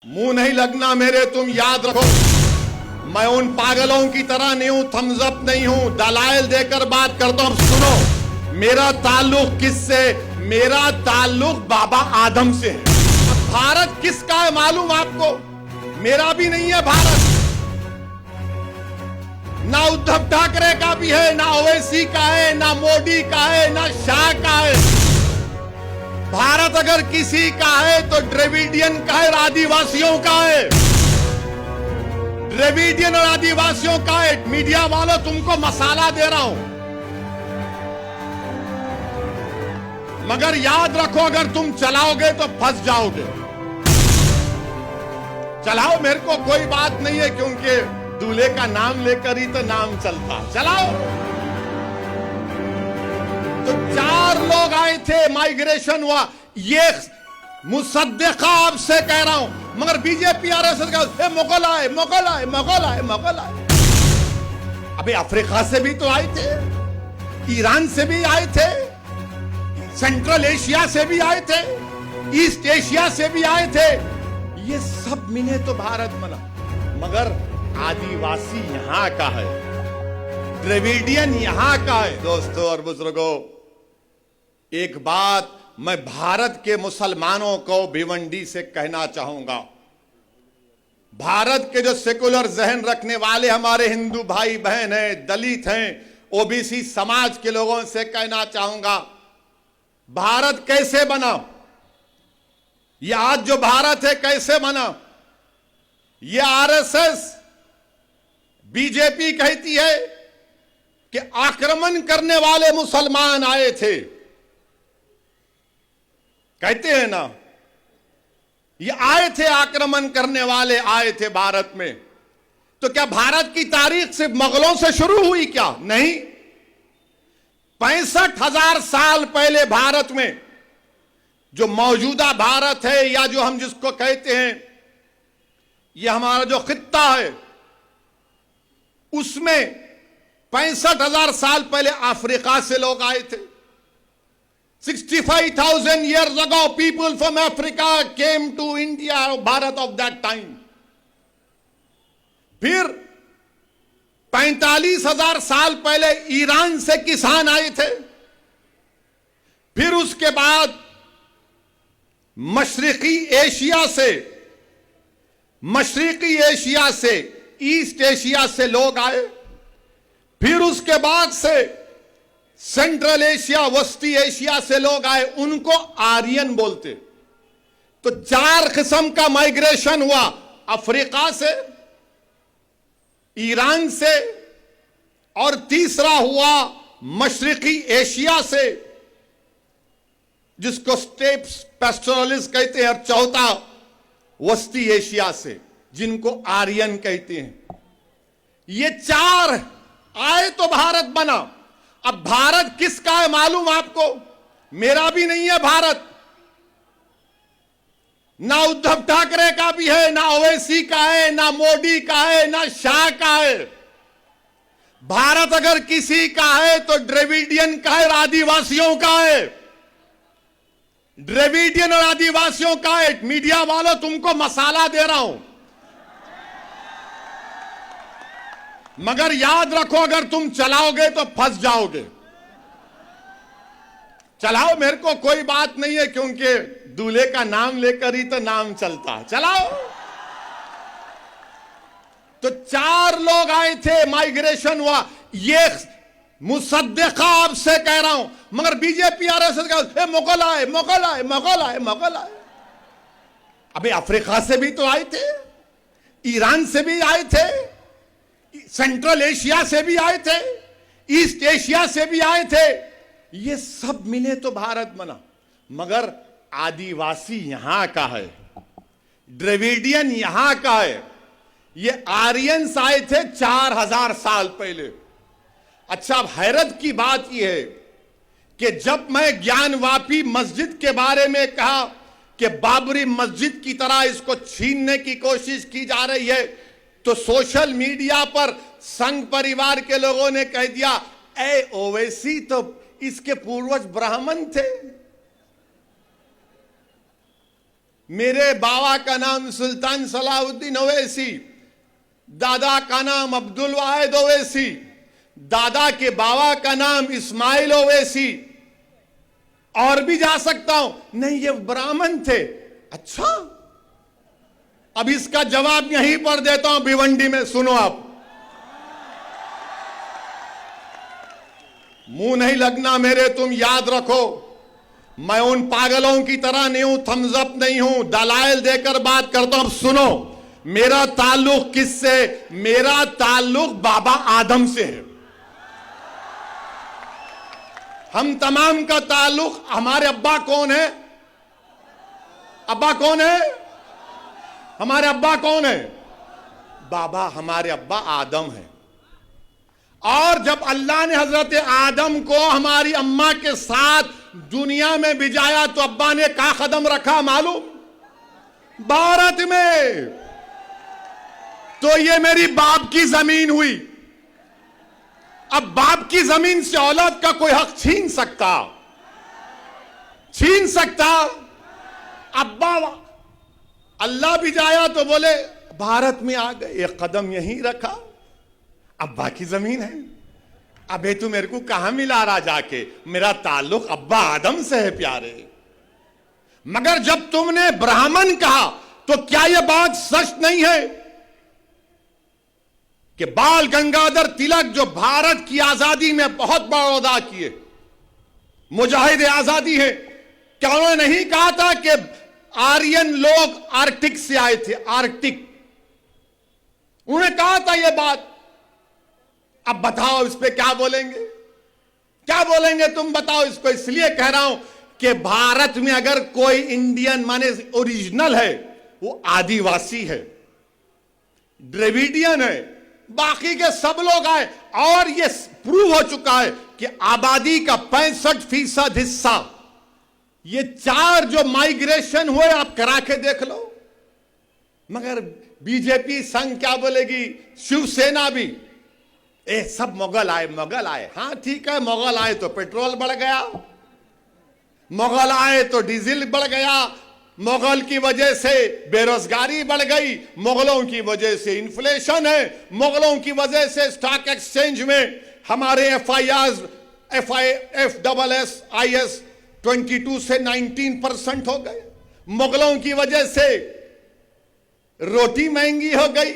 मुंह नहीं लगना मेरे, तुम याद रखो। मैं उन पागलों की तरह नहीं हूं, थम्स अप नहीं हूं, दलाइल देकर बात करता हूं। सुनो, मेरा ताल्लुक किससे? मेरा ताल्लुक बाबा आदम से है। अब भारत किसका है मालूम आपको? मेरा भी नहीं है भारत, ना उद्धव ठाकरे का भी है, ना ओवैसी का है, ना मोदी का है, ना शाह का है। भारत अगर किसी का है तो द्रविडियन का है, आदिवासियों का है। द्रविडियन और आदिवासियों का है। मीडिया वालों, तुमको मसाला दे रहा हूं, मगर याद रखो, अगर तुम चलाओगे तो फंस जाओगे। चलाओ, मेरे को कोई बात नहीं है, क्योंकि दूल्हे का नाम लेकर ही तो नाम चलता। चलाओ। तो 4 लोग आए थे, माइग्रेशन हुआ। ये मुसद्दिका आपसे कह रहा हूं, मगर बीजेपी आरएसएस का मुगल आए, मुगल आए, मुगल आए, मुगल आए। अबे अफ्रीका से भी तो आए थे, ईरान से भी आए थे, सेंट्रल एशिया से भी आए थे, ईस्ट एशिया से भी आए थे। ये सब मिले तो भारत बना, मगर आदिवासी यहां का है, द्रविडियन यहां का है। दोस्तों और बुजुर्गों, एक बात मैं भारत के मुसलमानों को भिवंडी से कहना चाहूंगा। भारत के जो सेकुलर जहन रखने वाले हमारे हिंदू भाई बहन हैं, दलित हैं, ओबीसी समाज के लोगों से कहना चाहूंगा, भारत कैसे बना? ये आज जो भारत है कैसे बना? ये आरएसएस, बीजेपी कहती है कि आक्रमण करने वाले मुसलमान आए थे, कहते हैं ना, ये आए थे, आक्रमण करने वाले आए थे भारत में। तो क्या भारत की तारीख सिर्फ मुगलों से शुरू हुई क्या? नहीं, 65,000 साल पहले भारत में, जो मौजूदा भारत है, या जो हम जिसको कहते हैं, ये हमारा जो खित्ता है, उसमें 65,000 साल पहले अफ्रीका से लोग आए थे। 65,000 years ago, people from Africa came to India, Bharat of that time. फिर 45,000 साल पहले ईरान से किसान आए थे। फिर उसके बाद मशरिकी एशिया से, ईस्ट एशिया से लोग आए। फिर उसके बाद से सेंट्रल एशिया, वस्ती एशिया से लोग आए, उनको आर्यन बोलते। तो 4 किस्म का माइग्रेशन हुआ, अफ्रीका से, ईरान से, और तीसरा हुआ मशरिकी एशिया से, जिसको स्टेप्स पैस्टोरलिस कहते हैं, और चौथा वस्ती एशिया से, जिनको आर्यन कहते हैं। ये 4 आए तो भारत बना। अब भारत किसका है मालूम आपको? मेरा भी नहीं है भारत, ना उद्धव ठाकरे का भी है, ना ओवैसी का है, ना मोदी का है, ना शाह का है। भारत अगर किसी का है तो द्रविडियन का है, आदिवासियों का है। द्रविडियन और आदिवासियों का है। मीडिया वालों, तुमको मसाला दे रहा हूं, मगर याद रखो, अगर तुम चलाओगे तो फंस जाओगे। चलाओ, मेरे को कोई बात नहीं है, क्योंकि दूल्हे का नाम लेकर ही तो नाम चलता है। चलाओ। तो 4 लोग आए थे, माइग्रेशन हुआ। ये मुसद्दिका आपसे कह रहा हूं, मगर बीजेपी आरएसएस का मुगल आए, मुगल आए, मुगल आए, मुगल आए। अबे अफ्रीका से भी तो आए थे, ईरान से भी आए थे, सेंट्रल एशिया से भी आए थे, ईस्ट एशिया से भी आए थे। ये सब मिले तो भारत बना, मगर आदिवासी यहां का है, द्रविडियन यहां का है। ये आर्यंस आए थे 4,000 साल पहले। अच्छा, अब हैरत की बात यह है कि जब मैं ज्ञानवापी मस्जिद के बारे में कहा कि बाबरी मस्जिद की तरह इसको छीनने की कोशिश की जा रही है, तो सोशल मीडिया पर संघ परिवार के लोगों ने कह दिया, ए ओवैसी तो इसके पूर्वज ब्राह्मण थे। मेरे बाबा का नाम सुल्तान सलाहुद्दीन ओवैसी, दादा का नाम अब्दुल वाहिद ओवैसी, दादा के बाबा का नाम इस्माइल ओवैसी, और भी जा सकता हूं। नहीं, ये ब्राह्मण थे। अच्छा, अब इसका जवाब यहीं पर देता हूं भिवंडी में, सुनो आप। मुंह नहीं लगना मेरे, तुम याद रखो, मैं उन पागलों की तरह नहीं हूं, थम्स अप नहीं हूं, दलाइल देकर बात करता हूं। अब सुनो, मेरा ताल्लुक किससे? मेरा ताल्लुक बाबा आदम से है। हम तमाम का ताल्लुक, हमारे अब्बा कौन है? अब्बा कौन है? हमारे अब्बा कौन है? बाबा, हमारे अब्बा आदम है। और जब अल्लाह ने हजरत आदम को हमारी अम्मा के साथ दुनिया में भिजाया तो अब्बा ने क्या कदम रखा मालूम? भारत में। तो ये मेरी बाप की जमीन हुई। अब बाप की जमीन से औलाद का कोई हक छीन सकता? छीन सकता? अब्बा, अल्लाह भी जाया तो बोले भारत में आ गए, एक कदम यहीं रखा, अब्बा की जमीन है। अबे तू मेरे को कहां मिला रहा जाके? मेरा ताल्लुक अब्बा आदम से है प्यारे। मगर जब तुमने ब्राह्मण कहा तो क्या यह बात सच नहीं है कि बाल गंगाधर तिलक जो भारत की आजादी में बहुत बड़ा अदा किए, मुजाहिद आजादी है, क्या उन्होंने नहीं कहा था कि आर्यन लोग आर्कटिक से आए थे? आर्कटिक, उन्होंने कहा था यह बात। अब बताओ इस पे क्या बोलेंगे? क्या बोलेंगे तुम बताओ इसको? इसलिए कह रहा हूं कि भारत में अगर कोई इंडियन माने ओरिजिनल है, वो आदिवासी है, द्रविडियन है, बाकी के सब लोग आए। और ये प्रूव हो चुका है कि आबादी का 65% हिस्सा, ये 4 जो माइग्रेशन हुए आप करा के देख लो। मगर बीजेपी संघ क्या बोलेगी, शिवसेना भी, ए सब मुगल आए, मुगल आए। हां ठीक है, मुगल आए तो पेट्रोल बढ़ गया, मुगल आए तो डीजल बढ़ गया, मुगल की वजह से बेरोजगारी बढ़ गई, मुगलों की वजह से इन्फ्लेशन है, मुगलों की वजह से स्टॉक एक्सचेंज में हमारे FIS 22 से 19% हो गए, मुगलों की वजह से रोटी महंगी हो गई,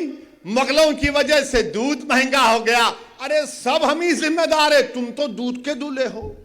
मुगलों की वजह से दूध महंगा हो गया। अरे सब हम ही जिम्मेदार है, तुम तो दूध के दूल्हे हो।